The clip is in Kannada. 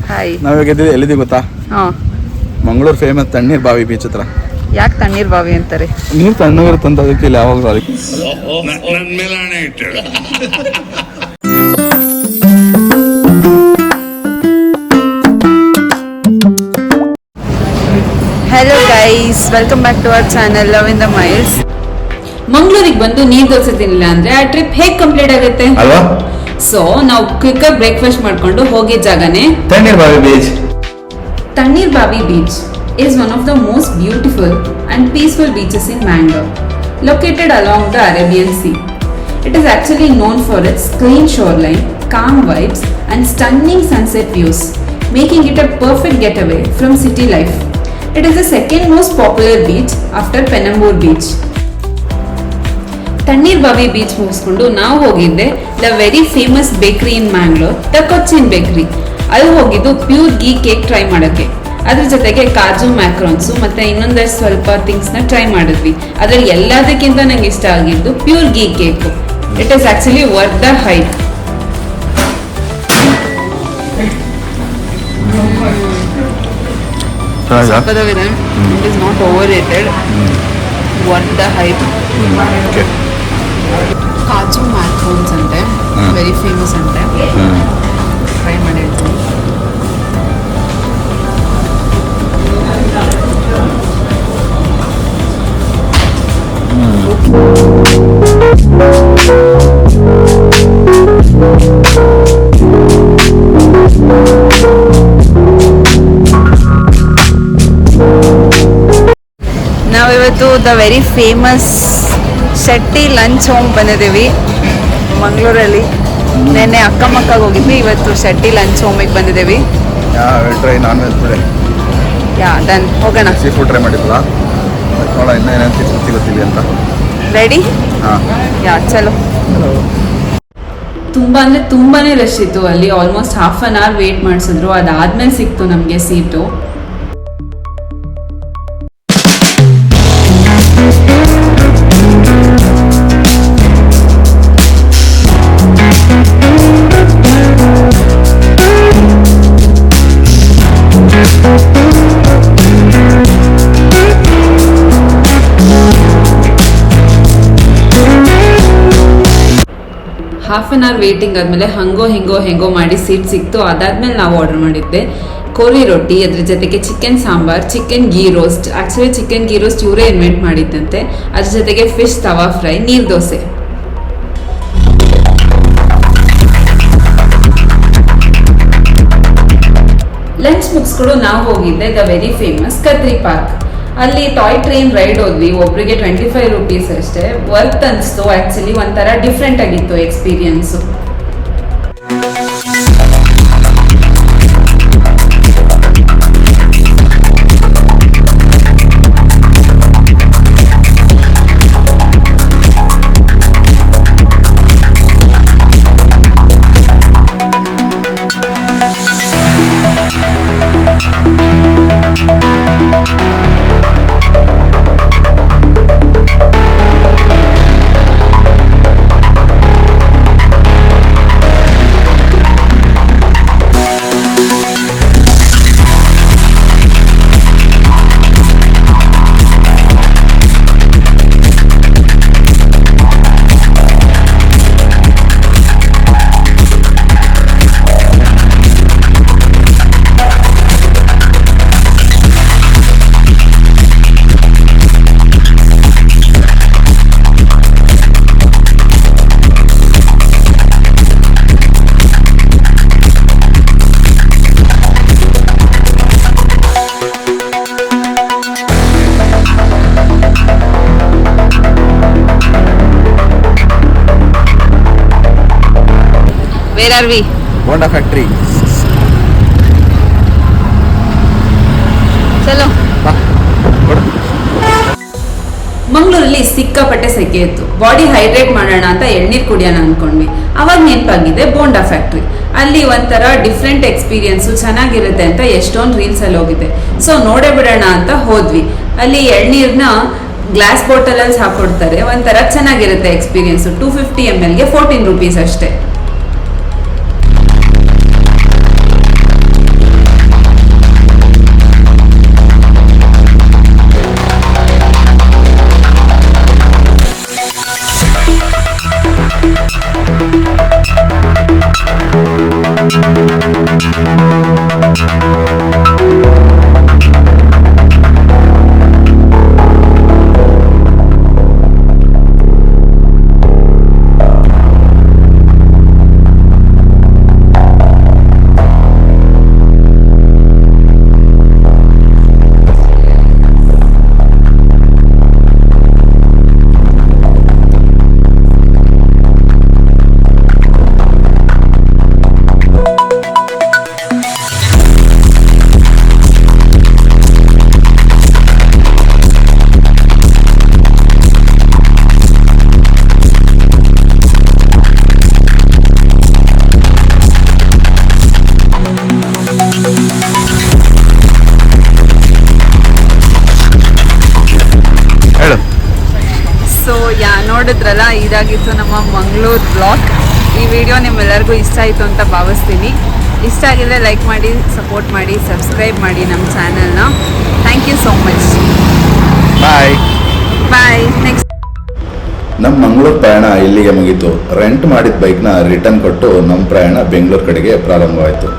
ಹಾಯ್. ನಾವಿವಾಗ ಎಲ್ಲಿದ್ದೀವಿ ಗೊತ್ತಾ? ಹಾಂ. ಮಂಗಳೂರು ಫೇಮಸ್ ತಣ್ಣೀರ್ ಬಾವಿ ಬೀಚ್ ಹತ್ರ. ಯಾಕೆ ತಣ್ಣೀರ್ ಬಾವಿ ಅಂತಾರೆ? ನೀರು ತಣ್ಣಗಿರುತ್ತಂತ ಅದಕ್ಕೆ ಇಲ್ಲಿ ಯಾವಾಗಲೂ ಅದಕ್ಕೆ. Hello guys, welcome back to our channel love in the miles. ಮಂಗಳೂರಿಗೆ ಬಂದು ನೀರ್ ದೋಸೆ ತಿನ್ನಿಲ್ಲ ಅಂದ್ರೆ ಆ ಟ್ರಿಪ್ ಹೇಗ್ ಕಂಪ್ಲೀಟ್ ಆಗುತ್ತೆ ಅಲ್ವಾ? ಸೊ ನಾವು ಕ್ವಿಕ್ ಬ್ರೇಕ್ಫಾಸ್ಟ್ ಮಾಡ್ಕೊಂಡು ಹೋಗಿದ್ದ ಜಾಗನೇ ತಣ್ಣೀರ್ ಬಾವಿ ಬೀಚ್. ತಣ್ಣೀರ್ ಬಾವಿ beach is one of the most beautiful and peaceful beaches in Mangalore, located along the Arabian Sea. It is actually known for its clean shoreline, calm vibes and stunning sunset views, making it a perfect getaway from city life. It is the second most popular beach after Penambur Beach. ತಣ್ಣೀರ್ ಬಾವಿ ಬೀಚ್ ಮುಗಿಸ್ಕೊಂಡು ನಾವು ಹೋಗಿದ್ದೆ the very famous bakery in Mangalore, the Cochin bakery. ಅಲ್ಲಿ ಹೋಗಿದ್ದು ಪ್ಯೂರ್ ಗೀ ಕೇಕ್ ಟ್ರೈ ಮಾಡೋಕ್ಕೆ. ಅದ್ರ ಜೊತೆಗೆ ಕಾಜು ಮ್ಯಾಕ್ರೋನ್ಸು ಮತ್ತೆ ಇನ್ನೊಂದಷ್ಟು ಸ್ವಲ್ಪ ಥಿಂಗ್ಸ್ನ ಟ್ರೈ ಮಾಡಿದ್ವಿ. ಅದ್ರಲ್ಲಿ ಎಲ್ಲದಕ್ಕಿಂತ ನಂಗೆ ಇಷ್ಟ ಆಗಿದ್ದು pure ghee cake. It is actually worth the hype. ಸಕ್ಕತ್ತಾಗಿದೆ. It is not overrated, worth the hype. ಕಾಜು ಮ್ಯಾಕ್ರೋನ್ಸ್ ಅಂತೆ, ವೆರಿ ಫೇಮಸ್ ಅಂತೆ. ಟ್ರೈ ಮಾಡಿ ಹೇಳ್ತೀನಿ. ನಾವಿವತ್ತು the very famous Shetty lunch home ಬಂದಿದ್ದೀವಿ ಮಂಗಳೂರಲ್ಲಿ. ನೆನ್ನೆ ಅಕ್ಕಮಕ್ಕಾಗಿ ಹೋಗಿದ್ವಿ, ಇವತ್ತು ಶೆಟ್ಟಿ ಲಂಚ್ ಹೋಮಿಗೆ ಬಂದಿದ್ದೀವಿ. ಟ್ರೈ ನಾನ್ ವೆಜ್ ಬಿಡಿ. ಯಾ ಡನ್, ಹೋಗೋಣ. ಸೀ ಫುಡ್ ಟ್ರೈ ಮಾಡಿದ್ವಲ್ಲ, ನೋಡ ಇನ್ನೂ ಏನೇನು ಸಿಗುತ್ತಿಲ್ಲ ಅಂತ. ರೆಡಿ? ಹಾಂ, ಯಾ ಚಲೋ. ತುಂಬಾ ಅಂದ್ರೆ ತುಂಬಾನೇ ರಶ್ ಇತ್ತು ಅಲ್ಲಿ. Almost half an hour wait ಮಾಡಿಸಿದ್ರು. ಅದಾದ್ಮೇಲೆ ಸಿಕ್ತು ನಮಗೆ seat. Half an hour waiting ಆದಮೇಲೆ ಹೆಂಗೋ ಮಾಡಿ ಸೀಟ್ ಸಿಕ್ತು. ಅದಾದ್ಮೇಲೆ ನಾವು ಆರ್ಡರ್ ಮಾಡಿದ್ದೆ ಕೋರಿ ರೊಟ್ಟಿ, ಅದ್ರ ಜೊತೆಗೆ chicken sambar, chicken ghee roast. Actually chicken ghee roast ಇವರೇ ಇನ್ವೆಂಟ್ ಮಾಡಿದ್ದಂತೆ. ಅದ್ರ ಜೊತೆಗೆ ಫಿಶ್ ತವಾ ಫ್ರೈ, ನೀರ್ ದೋಸೆ. ಲಂಚ್ ಮುಗಿಸ್ಕೊಂಡು ನಾವು ಹೋಗಿದ್ದೆ the very famous Kadri park. ಅಲ್ಲಿ ಟಾಯ್ ಟ್ರೈನ್ ರೈಡ್ ಹೋದ್ವಿ. ಒಬ್ರಿಗೆ 25 ರೂಪೀಸ್ ಅಷ್ಟೇ. ವರ್ತ್ ಅನಿಸ್ತು. ಆಕ್ಚುಲಿ ಒಂಥರ ಡಿಫ್ರೆಂಟ್ ಆಗಿತ್ತು experience. Where are we? Bonda factory. ಚಲೋ. ಮಂಗಳೂರಲ್ಲಿ ಸಿಕ್ಕಾಪಟ್ಟೆ ಸೆಕೆ ಇತ್ತು. ಬಾಡಿ ಹೈಡ್ರೇಟ್ ಮಾಡೋಣ ಅಂತ ಎಳ್ನೀರು ಕುಡಿಯೋಣ ಅನ್ಕೊಂಡ್ವಿ. ಅವಾಗ ನೆನಪಾಗಿದೆ ಬೋಂಡಾ ಫ್ಯಾಕ್ಟ್ರಿ. ಅಲ್ಲಿ ಒಂಥರ ಡಿಫ್ರೆಂಟ್ ಎಕ್ಸ್ಪೀರಿಯನ್ಸು, ಚೆನ್ನಾಗಿರುತ್ತೆ ಅಂತ ಎಷ್ಟೊಂದು ರೀಲ್ಸ್ ಅಲ್ಲಿ ಹೋಗಿದೆ. ಸೊ ನೋಡೇ ಬಿಡೋಣ ಅಂತ ಹೋದ್ವಿ. ಅಲ್ಲಿ ಎಳ್ನೀರ್ನ ಗ್ಲಾಸ್ ಬಾಟಲಲ್ಲಿ ಹಾಕೊಡ್ತಾರೆ. ಒಂಥರ ಚೆನ್ನಾಗಿರುತ್ತೆ ಎಕ್ಸ್ಪೀರಿಯನ್ಸು. 250 ml 14 ರೂಪೀಸ್ ಅಷ್ಟೇ. ನೋಡಿದ್ರಲ್ಲ, ಇದಾಗಿತ್ತು ನಮ್ಮ ಮಂಗಳೂರು ಬ್ಲಾಗ್. ಈ ವಿಡಿಯೋ ನಿಮ್ಮೆಲ್ಲರಿಗೂ ಇಷ್ಟ ಆಯಿತು ಅಂತ ಭಾವಿಸ್ತೀನಿ. ಇಷ್ಟ ಆಗಿದ್ರೆ ಲೈಕ್ ಮಾಡಿ, ಸಪೋರ್ಟ್ ಮಾಡಿ, ಸಬ್ಸ್ಕ್ರೈಬ್ ಮಾಡಿ ನಮ್ಮ ಚಾನಲ್ನ. Thank you so much. Bye. Bye. Next ನಮ್ಮ ಮಂಗಳೂರು ಪ್ರಯಾಣ ಇಲ್ಲಿಗೆ ಮುಗೀತು. ರೆಂಟ್ ಮಾಡಿದ ಬೈಕ್ನ ರಿಟರ್ನ್ ಕೊಟ್ಟು ನಮ್ಮ ಪ್ರಯಾಣ ಬೆಂಗಳೂರು ಕಡೆಗೆ ಪ್ರಾರಂಭವಾಯಿತು.